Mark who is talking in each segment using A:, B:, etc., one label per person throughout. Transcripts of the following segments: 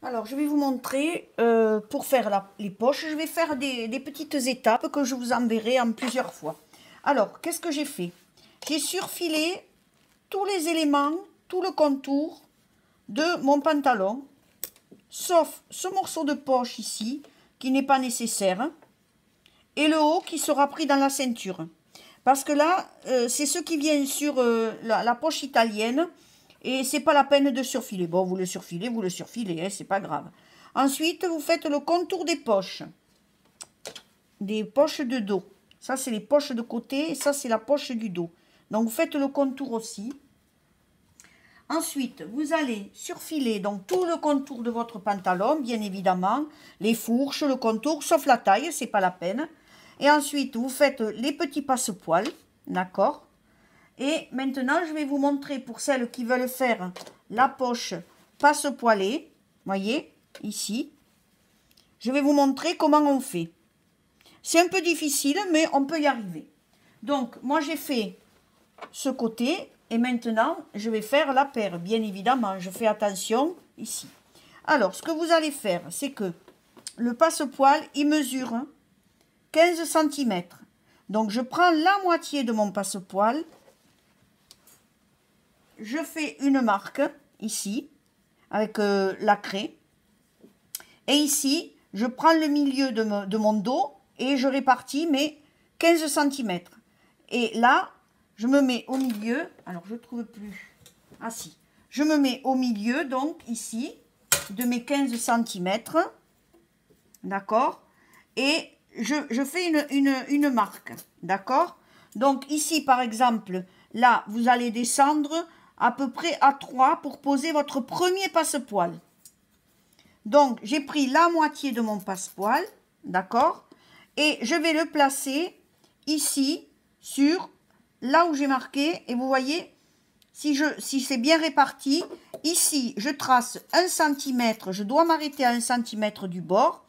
A: Alors, je vais vous montrer, pour faire les poches, je vais faire des petites étapes que je vous enverrai en plusieurs fois. Alors, qu'est-ce que j'ai fait? J'ai surfilé tous les éléments, tout le contour de mon pantalon, sauf ce morceau de poche ici, qui n'est pas nécessaire, et le haut qui sera pris dans la ceinture. Parce que là, c'est ce qui vient sur la poche italienne, et c'est pas la peine de surfiler. Bon, vous le surfilez, hein, c'est pas grave. Ensuite, vous faites le contour des poches de dos. Ça, c'est les poches de côté, et ça, c'est la poche du dos. Donc, vous faites le contour aussi. Ensuite, vous allez surfiler donc tout le contour de votre pantalon, bien évidemment, les fourches, le contour, sauf la taille, c'est pas la peine. Et ensuite, vous faites les petits passepoils, d'accord? Et maintenant, je vais vous montrer pour celles qui veulent faire la poche passepoilée, voyez, ici. Je vais vous montrer comment on fait. C'est un peu difficile, mais on peut y arriver. Donc, moi, j'ai fait ce côté. Et maintenant, je vais faire la paire, bien évidemment. Je fais attention ici. Alors, ce que vous allez faire, c'est que le passepoil, il mesure 15 cm. Donc, je prends la moitié de mon passepoil. Je fais une marque, ici, avec la craie. Et ici, je prends le milieu de mon dos et je répartis mes 15 cm. Et là, je me mets au milieu, alors je ne trouve plus, ah si, je me mets au milieu, donc ici, de mes 15 cm, d'accord, et je fais une marque, d'accord. Donc ici, par exemple, là, vous allez descendre à peu près à 3 pour poser votre premier passepoil. Donc, j'ai pris la moitié de mon passepoil, d'accord, et je vais le placer ici, sur là où j'ai marqué, et vous voyez, si c'est bien réparti, ici, je trace 1 cm, je dois m'arrêter à 1 cm du bord,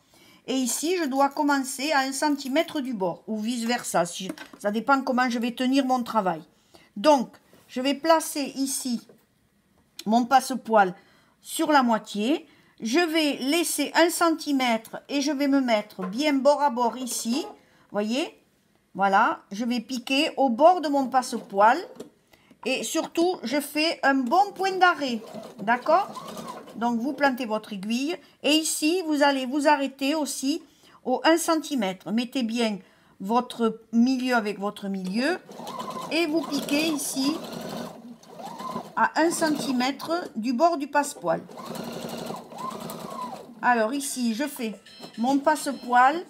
A: et ici, je dois commencer à 1 cm du bord, ou vice-versa, ça dépend comment je vais tenir mon travail. Donc, je vais placer ici mon passepoil sur la moitié, je vais laisser 1 cm et je vais me mettre bien bord à bord ici, voyez. Voilà, je vais piquer au bord de mon passepoil et surtout, je fais un bon point d'arrêt, d'accord? Donc, vous plantez votre aiguille et ici, vous allez vous arrêter aussi au 1 cm. Mettez bien votre milieu avec votre milieu et vous piquez ici à 1 cm du bord du passepoil. Alors ici, je fais mon passepoil